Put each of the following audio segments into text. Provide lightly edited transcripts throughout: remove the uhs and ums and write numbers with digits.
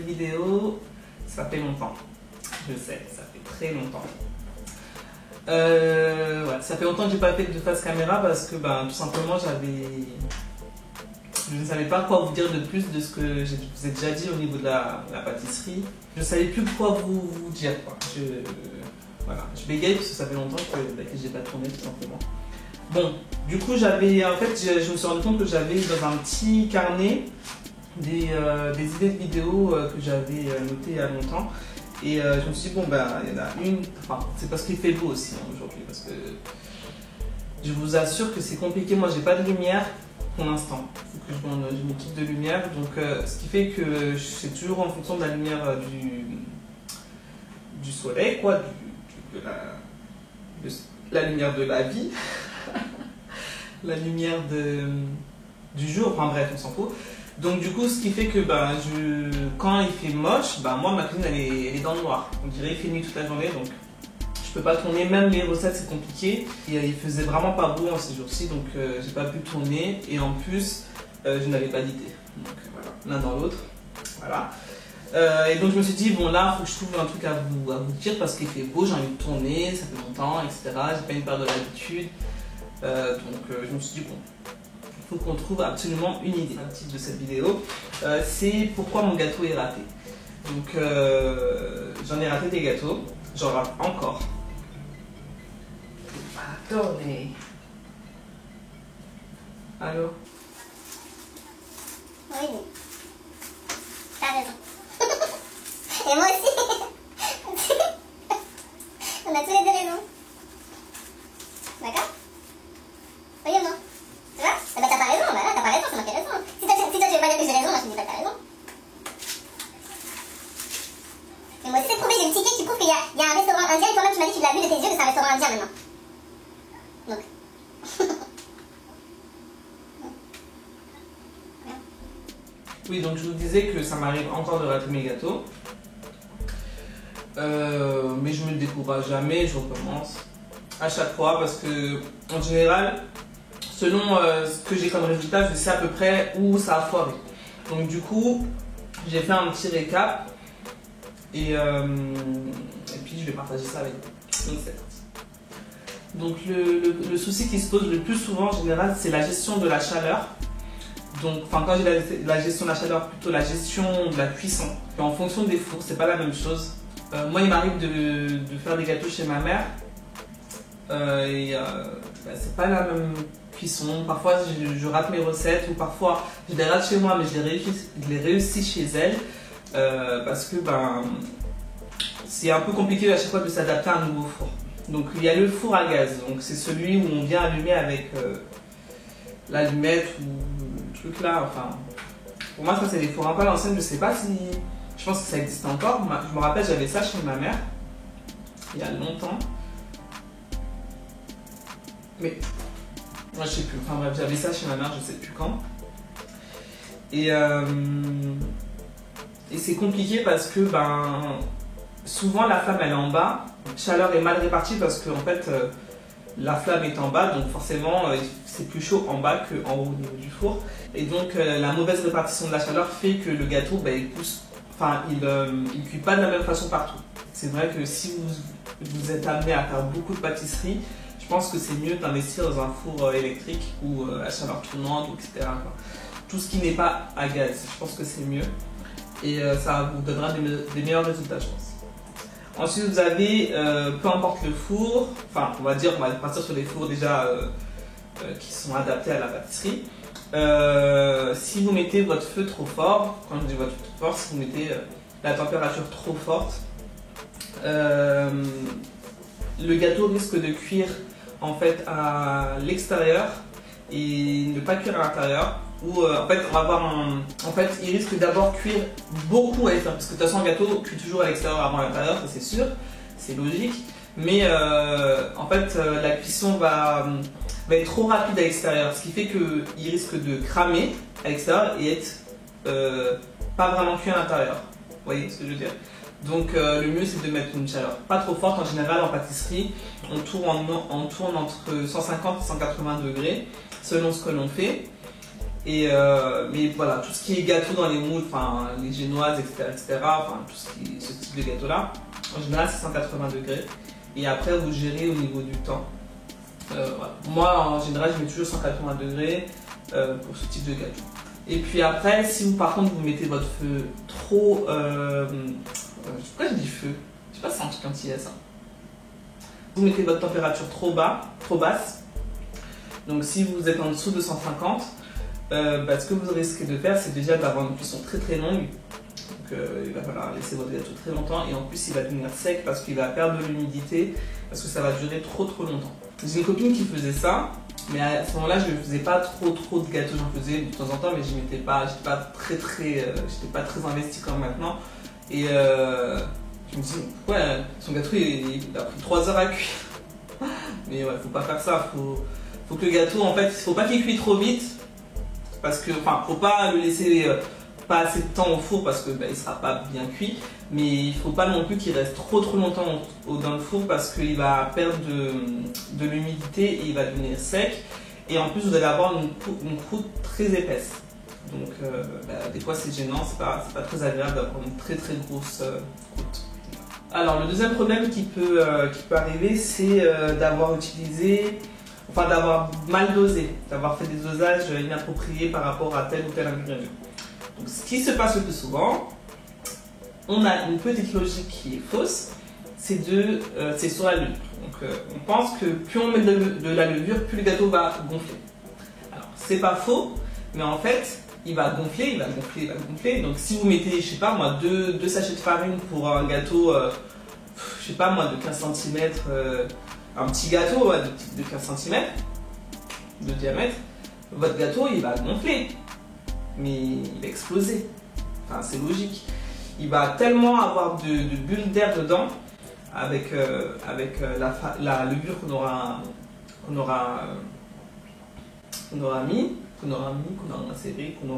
nouvelle vidéo. Ça fait longtemps. Je sais, ça fait très longtemps. Ouais, ça fait longtemps que j'ai pas fait de face caméra parce que tout simplement je ne savais pas quoi vous dire de plus de ce que je vous ai déjà dit au niveau de la pâtisserie. Je ne savais plus quoi vous dire, quoi. Voilà, je bégaye parce que ça fait longtemps que je n'ai pas tourné tout simplement. Bon, du coup je me suis rendu compte que j'avais dans un petit carnet des idées de vidéos que j'avais notées il y a longtemps. Et je me suis dit, bon, il y en a une, enfin, c'est parce qu'il fait beau aussi aujourd'hui, parce que je vous assure que c'est compliqué. Moi, j'ai pas de lumière pour l'instant. Il faut que je m'équipe de lumière. Donc, ce qui fait que c'est toujours en fonction de la lumière du soleil, quoi, de la lumière de la vie, la lumière du jour, enfin bref, on s'en fout. Donc du coup, ce qui fait que quand il fait moche, moi ma cuisine elle est dans le noir. On dirait qu'il fait nuit toute la journée, donc je peux pas tourner. Même les recettes c'est compliqué. Et il faisait vraiment pas beau en ces jours-ci, donc j'ai pas pu tourner. Et en plus, je n'avais pas d'idée. Donc voilà, l'un dans l'autre. Voilà. Et donc je me suis dit, bon là, il faut que je trouve un truc à vous dire parce qu'il fait beau, j'ai envie de tourner, ça fait longtemps, etc. J'ai pas une part de l'habitude. Donc je me suis dit, bon. Il faut qu'on trouve absolument une idée. Le titre de cette vidéo, c'est pourquoi mon gâteau est raté. Donc j'en ai raté des gâteaux, j'en rate encore. Attendez. Allô? Oui, t'as raison. Et moi aussi. On a tous les deux raison. D'accord? Oui ou non? Tu vois? Eh ben t'as pas raison, t'as pas raison, c'est moi qui ai raison. Si toi tu veux pas dire que j'ai raison, moi je te dis pas que t'as raison. Et moi aussi c'est prouvé, j'ai une ticket qui prouve qu'il y a un restaurant indien et toi-même tu m'as dit que tu l'as vu de tes yeux que c'est un restaurant indien maintenant. Donc. Oui, donc je vous disais que ça m'arrive encore de rater mes gâteaux. Mais je me décourage jamais, je recommence à chaque fois parce que en général, selon ce que j'ai comme résultat, je sais à peu près où ça a foiré. Donc du coup, j'ai fait un petit récap et puis je vais partager ça avec vous. Donc c'est parti. Donc le souci qui se pose le plus souvent en général, c'est la gestion de la chaleur. Donc, quand j'ai la gestion de la chaleur, plutôt la gestion de la cuisson. Et en fonction des fours, c'est pas la même chose. Moi, il m'arrive de faire des gâteaux chez ma mère. C'est pas la même cuisson. Parfois, je rate mes recettes ou parfois, je les rate chez moi, mais je les réussis chez elle. Parce que c'est un peu compliqué à chaque fois de s'adapter à un nouveau four. Donc, il y a le four à gaz. Donc, c'est celui où on vient allumer avec l'allumette ou le truc là. Enfin, pour moi, ça, c'est des fours un peu à l'ancienne. Je sais pas si. Je pense que ça existe encore. Je me rappelle, j'avais ça chez ma mère il y a longtemps. Mais moi, je sais plus. Enfin bref, j'avais ça chez ma mère, je sais plus quand. Et c'est compliqué parce que souvent la flamme elle est en bas. La chaleur est mal répartie parce que en fait la flamme est en bas, donc forcément c'est plus chaud en bas qu'en haut au niveau du four. Et donc la mauvaise répartition de la chaleur fait que le gâteau il pousse. Enfin, il cuit pas de la même façon partout. C'est vrai que si vous êtes amené à faire beaucoup de pâtisserie, je pense que c'est mieux d'investir dans un four électrique ou à chaleur tournante, etc. Tout ce qui n'est pas à gaz, je pense que c'est mieux. Et ça vous donnera des meilleurs résultats, je pense. Ensuite, vous avez, peu importe le four, enfin, on va partir sur des fours déjà qui sont adaptés à la pâtisserie. Si vous mettez votre feu trop fort, quand je dis votre feu trop fort, si vous mettez la température trop forte, le gâteau risque de cuire en fait à l'extérieur et ne pas cuire à l'intérieur. Ou en fait on va avoir il risque d'abord cuire beaucoup à l'extérieur parce que de toute façon un gâteau cuit toujours à l'extérieur avant à l'intérieur, ça c'est sûr, c'est logique. Mais en fait la cuisson va être trop rapide à l'extérieur, ce qui fait qu'il risque de cramer à l'extérieur et être pas vraiment cuit à l'intérieur. Vous voyez ce que je veux dire? Donc le mieux c'est de mettre une chaleur pas trop forte. En général en pâtisserie on tourne entre 150 et 180 degrés selon ce que l'on fait. Mais voilà, tout ce qui est gâteau dans les moules, enfin les génoises, etc., enfin tout ce type de gâteau-là, en général c'est 180 degrés. Et après vous gérez au niveau du temps. Voilà. Moi en général je mets toujours 180 degrés pour ce type de gâteau. Et puis après, si vous par contre vous mettez votre feu trop... pourquoi je dis feu? Je sais pas si c'est un truc antillais ça. Vous mettez votre température trop basse. Donc si vous êtes en dessous de 150, ce que vous risquez de faire, c'est déjà d'avoir une cuisson très très longue. Donc il va falloir laisser votre gâteau très longtemps et en plus il va devenir sec parce qu'il va perdre de l'humidité, parce que ça va durer trop longtemps. J'ai une copine qui faisait ça, mais à ce moment-là je ne faisais pas trop de gâteaux, j'en faisais de temps en temps, mais j'étais pas très investi comme maintenant. Et je me dis pourquoi son gâteau il a pris 3 heures à cuire. Mais ouais, faut pas faire ça, faut que le gâteau en fait, faut pas qu'il cuise trop vite. Parce que, enfin, faut pas le laisser pas assez de temps au four parce que il sera pas bien cuit, mais il faut pas non plus qu'il reste trop longtemps dans le four parce qu'il va perdre de l'humidité et il va devenir sec. Et en plus, vous allez avoir une croûte très épaisse. Donc, des fois, c'est gênant, c'est pas très agréable d'avoir une très grosse croûte. Alors, le deuxième problème qui peut arriver, c'est d'avoir mal dosé, d'avoir fait des dosages inappropriés par rapport à tel ou tel ingrédient. Donc ce qui se passe le plus souvent, on a une petite logique qui est fausse, c'est sur la levure. Donc on pense que plus on met de la levure, plus le gâteau va gonfler. Alors c'est pas faux, mais en fait il va gonfler. Donc si vous mettez, je sais pas moi, 2 sachets de farine pour un gâteau, je sais pas moi, de 15 cm, un petit gâteau de 15 cm de diamètre, votre gâteau il va gonfler, mais il va exploser. Enfin, c'est logique. Il va tellement avoir de bulles d'air dedans avec la levure qu'on aura insérée, qu'on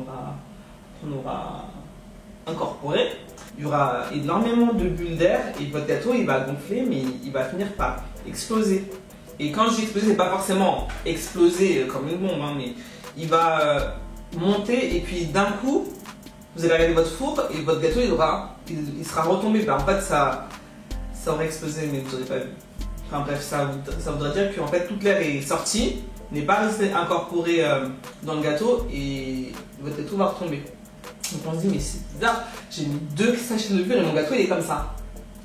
aura incorporé. Il y aura énormément de bulles d'air et votre gâteau il va gonfler, mais il va finir par exploser. Et quand je dis exploser, c'est pas forcément exploser comme une bombe, hein, mais il va monter et puis d'un coup, vous allez regarder votre four et votre gâteau il sera retombé. En fait, ça aurait explosé, mais vous n'aurez pas vu. Enfin bref, ça voudrait dire que en fait, toute l'air est sortie, n'est pas resté incorporé dans le gâteau et votre gâteau va retomber. Donc on se dit, mais c'est bizarre, j'ai mis 2 sachets de levure et mon gâteau il est comme ça.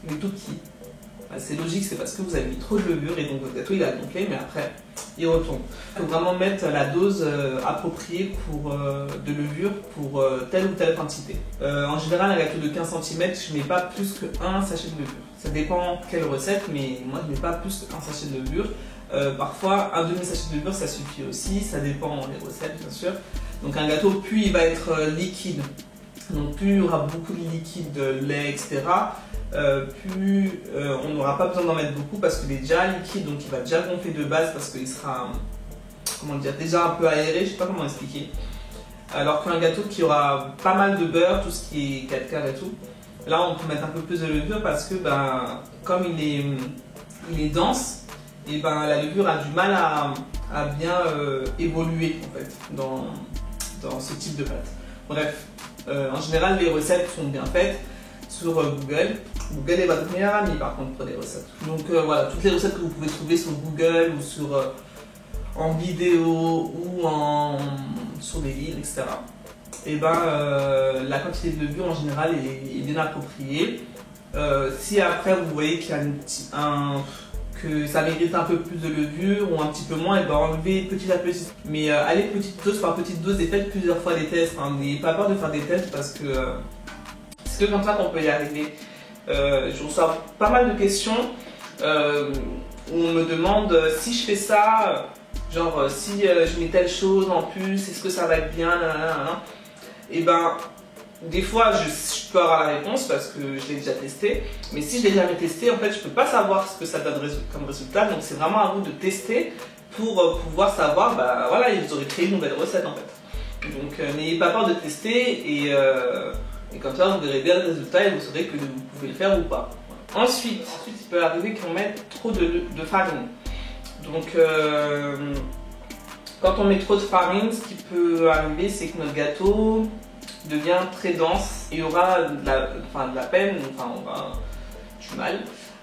Il est tout petit. C'est logique, c'est parce que vous avez mis trop de levure et donc votre gâteau il a gonflé, mais après il retombe. Il faut vraiment mettre la dose appropriée de levure pour telle ou telle quantité. En général, un gâteau de 15 cm, je ne mets pas plus qu'un sachet de levure. Ça dépend quelle recette, mais moi je ne mets pas plus qu'un sachet de levure. Parfois, un demi-sachet de levure ça suffit aussi, ça dépend des recettes bien sûr. Donc un gâteau, plus il va être liquide, donc plus il y aura beaucoup de liquide, de lait, etc. Plus on n'aura pas besoin d'en mettre beaucoup parce qu'il est déjà liquide, donc il va déjà gonfler de base parce qu'il sera, comment dire, déjà un peu aéré, je sais pas comment expliquer. Alors qu'un gâteau qui aura pas mal de beurre, tout ce qui est 4 quarts et tout, là on peut mettre un peu plus de levure parce que comme il est dense, et la levure a du mal à bien évoluer en fait dans ce type de pâte. Bref, en général les recettes sont bien faites sur Google. Google est votre meilleur ami par contre pour les recettes. Donc voilà, toutes les recettes que vous pouvez trouver sur Google ou en vidéo ou sur des livres, etc. Et la quantité de levure en général est bien appropriée. Si après vous voyez qu'il y a que ça mérite un peu plus de levure ou un petit peu moins, et enlever petit à petit. Mais allez petite dose par petite dose et faites plusieurs fois des tests. N'ayez pas peur de faire des tests parce que c'est que comme ça qu'on peut y arriver. Je reçois pas mal de questions où on me demande si je fais ça, genre si je mets telle chose en plus, est-ce que ça va être bien, et des fois je peux avoir la réponse parce que je l'ai déjà testé, mais si je l'ai jamais testé, en fait je peux pas savoir ce que ça donne comme résultat, donc c'est vraiment à vous de tester pour pouvoir savoir, voilà, vous aurez créé une nouvelle recette en fait. Donc n'ayez pas peur de tester et comme ça vous verrez bien le résultat et vous saurez que vous pouvez le faire ou pas. Ensuite il peut arriver qu'on mette trop de farine. Donc Quand on met trop de farine, ce qui peut arriver, c'est que notre gâteau devient très dense et aura de la peine, enfin on va du mal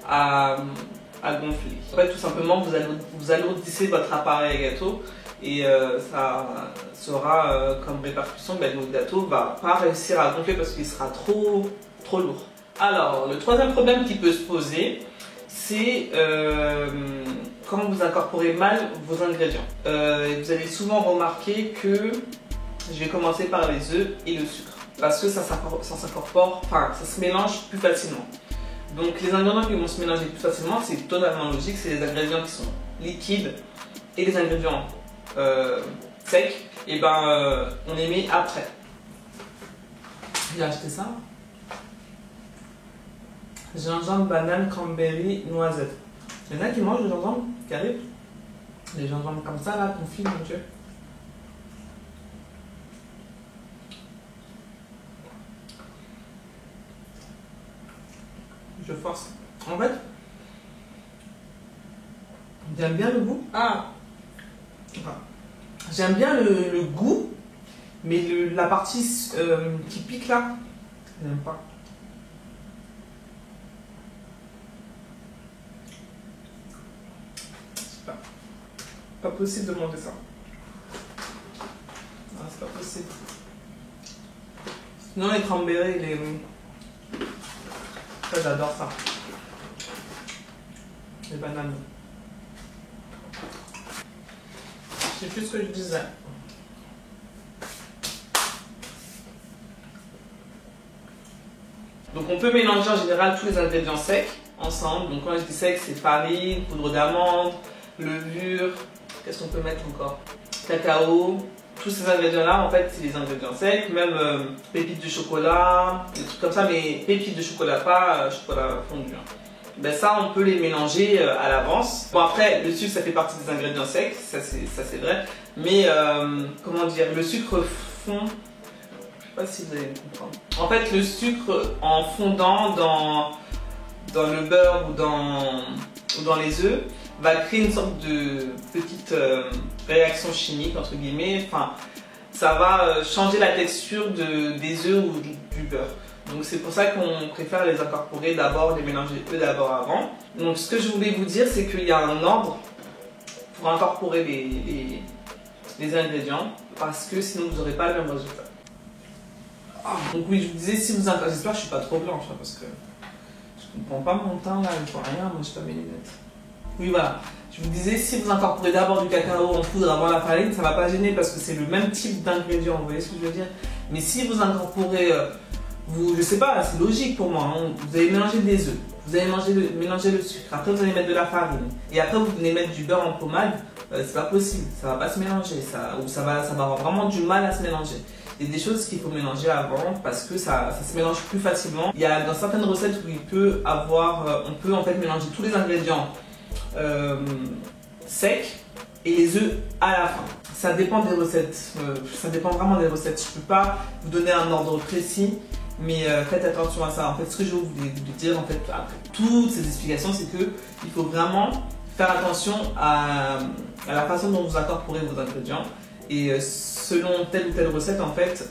à gonfler. En fait, tout simplement, vous alourdissez votre appareil à gâteau et ça sera comme répercussion, notre gâteau va pas réussir à gonfler parce qu'il sera trop lourd. Alors, le troisième problème qui peut se poser, c'est quand vous incorporez mal vos ingrédients. Vous allez souvent remarquer que je vais commencer par les œufs et le sucre parce que ça s'incorpore, enfin ça se mélange plus facilement. Donc les ingrédients qui vont se mélanger plus facilement, c'est totalement logique, c'est les ingrédients qui sont liquides et les ingrédients secs, et on les met après. J'ai acheté ça. Gingembre, banane, cranberry, noisette. Il y en a qui mangent le gingembre qui arrive. Les gingembre comme ça là, confit, mon Dieu. Je force. En fait, j'aime bien le goût. J'aime bien le goût, mais la partie qui pique là, je n'aime pas. C'est pas possible de manger ça. C'est pas possible. Sinon les cranberries, ça, j'adore ça. Les bananes. Je sais plus ce que je disais. Donc on peut mélanger en général tous les ingrédients secs ensemble. Donc quand je dis sec, c'est farine, poudre d'amande, levure. Qu'est-ce qu'on peut mettre encore? Cacao. Tous ces ingrédients-là, en fait, c'est les ingrédients secs, même pépites de chocolat, des trucs comme ça, mais pépites de chocolat, pas chocolat fondu. Ça, on peut les mélanger à l'avance. Bon, après, le sucre, ça fait partie des ingrédients secs, ça c'est vrai. Mais, comment dire, le sucre fond, je sais pas si vous allez comprendre. En fait, le sucre, en fondant dans le beurre ou dans les œufs, va créer une sorte de petite réaction chimique, entre guillemets. Enfin, ça va changer la texture des œufs ou du beurre. Donc c'est pour ça qu'on préfère les incorporer d'abord, les mélanger eux d'abord avant. Donc ce que je voulais vous dire, c'est qu'il y a un ordre pour incorporer les ingrédients, parce que sinon vous n'aurez pas le même résultat. Donc oui, je vous disais, si vous incorporez, j'espère que je suis pas trop blanche, hein, parce que je comprends pas mon teint là, je vois rien, moi je pas mes lunettes. Oui, voilà. Je vous disais, si vous incorporez d'abord du cacao en poudre avant la farine, ça ne va pas gêner parce que c'est le même type d'ingrédient, vous voyez ce que je veux dire? Mais si vous incorporez, je sais pas, c'est logique pour moi, hein, vous allez mélanger des œufs, vous allez mélanger le sucre, après vous allez mettre de la farine, et après vous allez mettre du beurre en pommade, c'est pas possible, ça va pas se mélanger, ça va avoir vraiment du mal à se mélanger. Il y a des choses qu'il faut mélanger avant parce que ça se mélange plus facilement. Il y a dans certaines recettes où on peut en fait mélanger tous les ingrédients secs et les œufs à la fin. Ça dépend des recettes, ça dépend vraiment des recettes. Je ne peux pas vous donner un ordre précis, mais faites attention à ça. En fait, ce que je voulais vous dire, en fait, après toutes ces explications, c'est qu'il faut vraiment faire attention à la façon dont vous incorporez vos ingrédients. Et selon telle ou telle recette, en fait,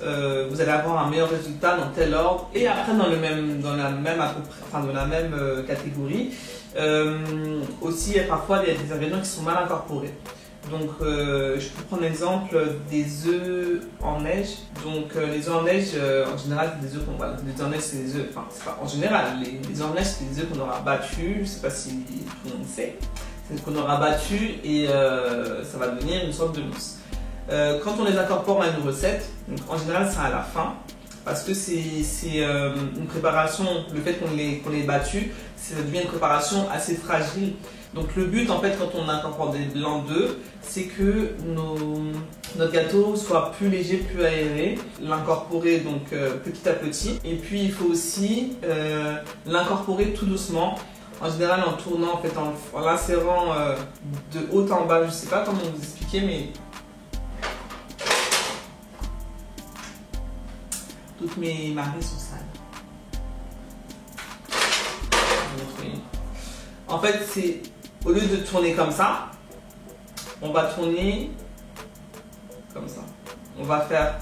vous allez avoir un meilleur résultat dans tel ordre. Et après, dans la même catégorie, aussi, parfois, il y a des ingrédients qui sont mal incorporés. Donc, je peux prendre l'exemple des œufs en neige. Donc, les œufs en neige, en général, c'est des œufs qu'on va. Les œufs en neige, c'est des œufs. Enfin, c'est pas en général. Les œufs en neige, c'est des œufs qu'on aura battus. Je sais pas si tout le monde sait. C'est qu'on aura battu et ça va devenir une sorte de mousse. Quand on les incorpore à une recette, donc en général, c'est à la fin. Parce que c'est une préparation, le fait qu'on les battu, ça devient une préparation assez fragile. Donc le but en fait quand on incorpore des blancs d'œufs, c'est que notre gâteau soit plus léger, plus aéré. L'incorporer donc petit à petit. Et puis il faut aussi l'incorporer tout doucement. En général en tournant, en fait, en l'insérant de haut en bas. Je ne sais pas comment vous expliquer, mais toutes mes maries sont sales. En fait, c'est au lieu de tourner comme ça, on va tourner on va faire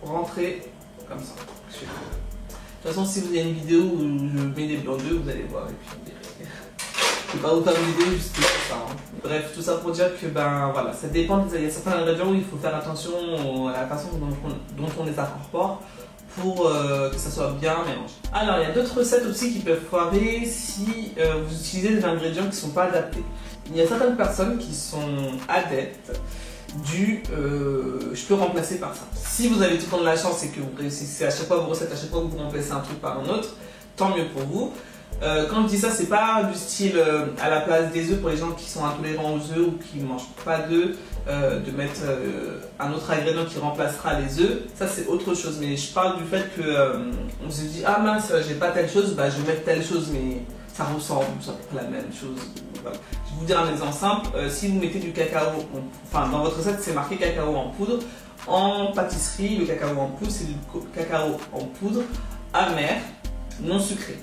rentrer comme ça. De toute façon, si vous avez une vidéo où je mets des blancs d'œufs, vous allez voir et puis vous verrez. Je ne vais pas vous faire une vidéo juste pour ça. Hein. Bref, tout ça pour dire que ben voilà, ça dépend. Il y a certains ingrédients où il faut faire attention à la façon dont on les incorpore pour que ça soit bien mélangé. Alors, il y a d'autres recettes aussi qui peuvent foirer si vous utilisez des ingrédients qui ne sont pas adaptés. Il y a certaines personnes qui sont adeptes du je peux remplacer par ça. Si vous avez tout le temps de la chance et que vous réussissez à chaque fois vos recettes, à chaque fois que vous remplacez un truc par un autre, tant mieux pour vous. Quand je dis ça, c'est pas du style à la place des œufs pour les gens qui sont intolérants aux œufs ou qui ne mangent pas d'œufs, de mettre un autre ingrédient qui remplacera les œufs. Ça, c'est autre chose. Mais je parle du fait que on se dit ah mince, j'ai pas telle chose, bah je vais mettre telle chose, mais ça ressemble, c'est la même chose. Voilà. Je vais vous dire un exemple simple. Si vous mettez du cacao, enfin dans votre recette c'est marqué cacao en poudre. En pâtisserie, le cacao en poudre, c'est du cacao en poudre amer, non sucré.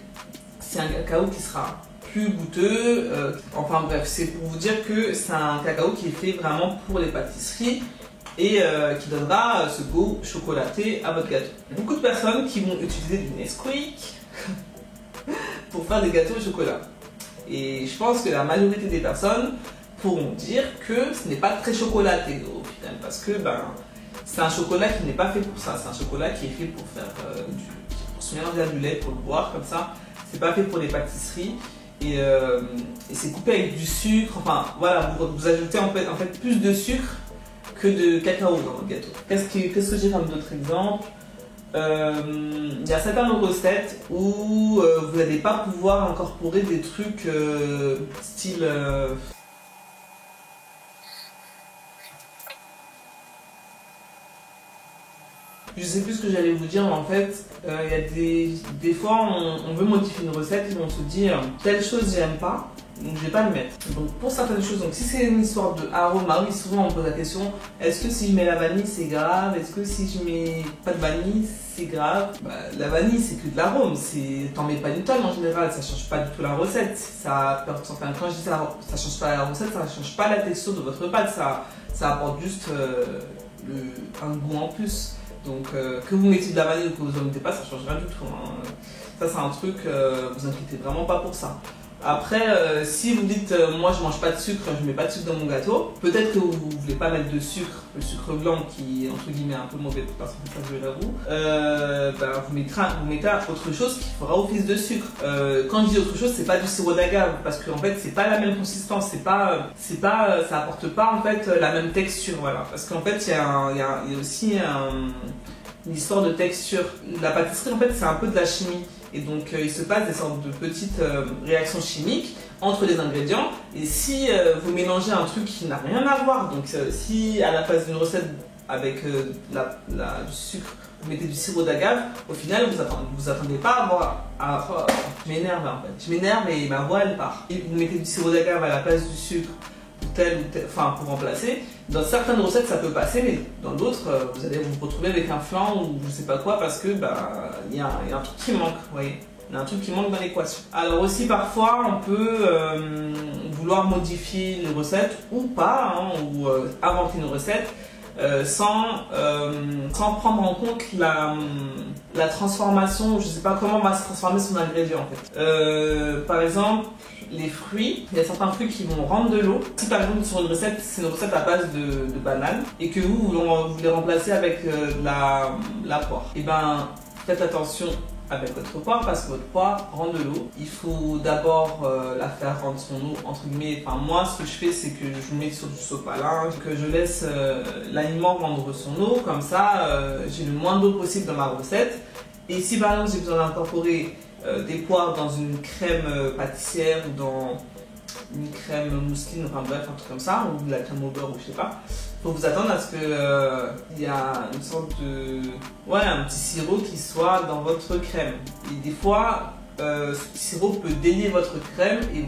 C'est un cacao qui sera plus goûteux. Enfin bref, c'est pour vous dire que c'est un cacao qui est fait vraiment pour les pâtisseries et qui donnera ce goût chocolaté à votre gâteau. Beaucoup de personnes qui vont utiliser du Nesquik pour faire des gâteaux au chocolat. Et je pense que la majorité des personnes pourront dire que ce n'est pas très chocolaté au final, parce que ben, c'est un chocolat qui n'est pas fait pour ça. C'est un chocolat qui est fait pour faire pour se mélanger à du lait, pour le boire comme ça. C'est pas fait pour les pâtisseries et c'est coupé avec du sucre. Enfin voilà, vous ajoutez en fait plus de sucre que de cacao dans votre gâteau. Qu'est-ce que j'ai comme d'autres exemples? Il y a certaines recettes où vous n'allez pas pouvoir incorporer des trucs style je sais plus ce que j'allais vous dire, mais en fait, il y a des fois, on veut modifier une recette et on se dit telle chose j'aime pas, donc je vais pas le mettre. Donc pour certaines choses, donc si c'est une histoire de arôme, bah oui, souvent on pose la question, est-ce que si je mets la vanille c'est grave? Est-ce que si je mets pas de vanille c'est grave? Bah, la vanille c'est que de l'arôme, t'en mets pas une tonne en général, ça change pas du tout la recette. Enfin, quand je dis ça change pas la recette, ça change pas la texture de votre pâte, ça apporte juste un goût en plus. Donc que vous mettiez de la vanille ou que vous n'en mettez pas, ça ne change rien du tout. Hein. Ça c'est un truc, vous inquiétez vraiment pas pour ça. Après, si vous dites moi je mange pas de sucre, je mets pas de sucre dans mon gâteau, peut-être que vous voulez pas mettre de sucre, le sucre blanc qui est entre guillemets un peu mauvais pour personne, ça je l'avoue, vous mettez autre chose qui fera office de sucre. Quand je dis autre chose, c'est pas du sirop d'agave parce qu'en fait c'est pas la même consistance, ça apporte pas en fait la même texture, voilà. Parce qu'en fait il y a aussi une histoire de texture. La pâtisserie en fait c'est un peu de la chimie. Et donc il se passe des sortes de petites réactions chimiques entre les ingrédients. Et si vous mélangez un truc qui n'a rien à voir, donc si à la place d'une recette avec du sucre, vous mettez du sirop d'agave, au final vous attendez pas à avoir... je m'énerve en fait. Je m'énerve et ma voix elle part. Et vous mettez du sirop d'agave à la place du sucre pour remplacer. Dans certaines recettes ça peut passer, mais dans d'autres vous allez vous retrouver avec un flan ou je sais pas quoi parce que il y a un truc qui manque, vous voyez. Il y a un truc qui manque dans l'équation. Alors aussi parfois on peut vouloir modifier une recette ou pas, hein, ou inventer une recette sans prendre en compte la transformation, je sais pas comment va se transformer son ingrédient en fait. Par exemple, les fruits, il y a certains fruits qui vont rendre de l'eau. Si par exemple sur une recette, c'est une recette à base de banane et que vous voulez remplacer avec la poire, et ben faites attention avec votre poire parce que votre poire rend de l'eau. Il faut d'abord la faire rendre son eau entre guillemets. Enfin moi ce que je fais c'est que je mets sur du sopalin, que je laisse l'aliment rendre son eau, comme ça j'ai le moins d'eau possible dans ma recette. Et si par exemple j'ai besoin d'incorporer des poires dans une crème pâtissière ou dans une crème mousseline, enfin bref un truc comme ça, ou de la crème au beurre ou je sais pas, faut vous attendre à ce que y a une sorte de un petit sirop qui soit dans votre crème. Et des fois ce petit sirop peut délier votre crème et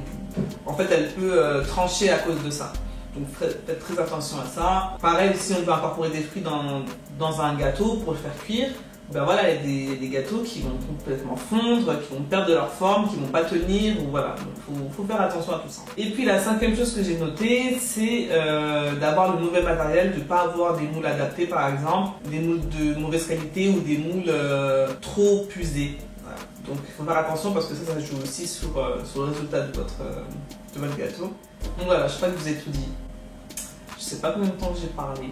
en fait elle peut trancher à cause de ça. Donc faites très attention à ça. Pareil, si on veut incorporer des fruits dans un gâteau pour le faire cuire, ben voilà, il y a des gâteaux qui vont complètement fondre, qui vont perdre de leur forme, qui vont pas tenir, ou voilà, donc faut faire attention à tout ça. Et puis la cinquième chose que j'ai notée, c'est d'avoir le mauvais matériel, de ne pas avoir des moules adaptés par exemple, des moules de mauvaise qualité ou des moules trop usés. Voilà. Donc il faut faire attention parce que ça joue aussi sur le résultat de votre gâteau. Donc voilà, je crois que je vous ai tout dit. Je sais pas combien de temps j'ai parlé.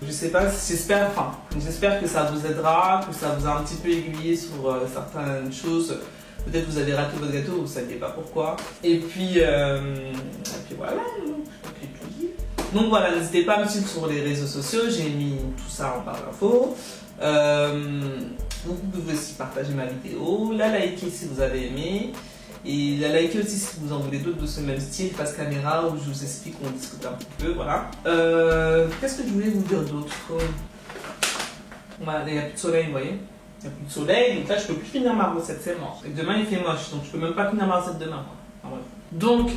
Je sais pas, j'espère que ça vous aidera, que ça vous a un petit peu aiguillé sur certaines choses. Peut-être vous avez raté votre gâteau, vous ne saviez pas pourquoi. Et puis voilà, j'ai tout dit. Donc voilà, n'hésitez pas à me suivre sur les réseaux sociaux, j'ai mis tout ça en barre d'infos. Vous pouvez aussi partager ma vidéo, la liker si vous avez aimé. Et la liker aussi si vous en voulez d'autres de ce même style, face caméra, où je vous explique, on discute un petit peu, voilà. Qu'est-ce que je voulais vous dire d'autre? Voilà, il n'y a plus de soleil, vous voyez. Il n'y a plus de soleil, donc là je peux plus finir ma recette, c'est mort. Et demain il fait moche, donc je peux même pas finir ma recette demain. Enfin, bref. Donc,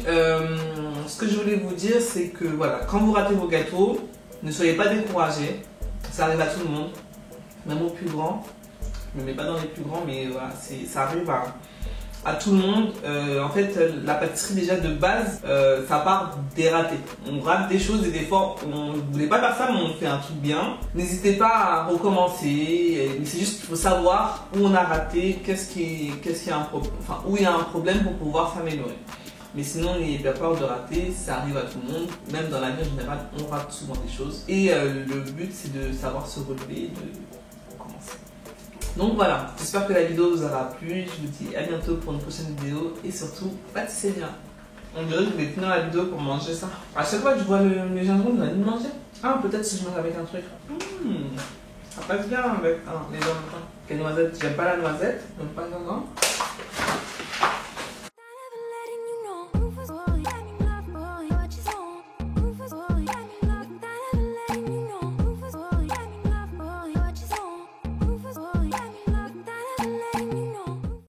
ce que je voulais vous dire, c'est que voilà, quand vous ratez vos gâteaux, ne soyez pas découragés. Ça arrive à tout le monde, même aux plus grands. Je ne me mets pas dans les plus grands, mais voilà, ça arrive à tout le monde. En fait, la pâtisserie déjà de base, ça part des ratés. On rate des choses et des fois on ne voulait pas faire ça mais on fait un truc bien. N'hésitez pas à recommencer, mais c'est juste qu'il faut savoir où on a raté, qu'est-ce qui est un problème, enfin où il y a un problème pour pouvoir s'améliorer. Mais sinon, n'ayez pas peur de rater, ça arrive à tout le monde. Même dans la vie en général, on rate souvent des choses. Et le but, c'est de savoir se relever, de recommencer. Donc voilà, j'espère que la vidéo vous aura plu. Je vous dis à bientôt pour une prochaine vidéo. Et surtout, pâtissez bien. On dirait que je vais finir la vidéo pour manger ça. À chaque fois que je vois le gingembre, je vais aller manger. Ah, peut-être si je mange avec un truc. Ça passe bien avec les gingembre. Les noisettes, j'aime pas la noisette, donc pas le gingembre.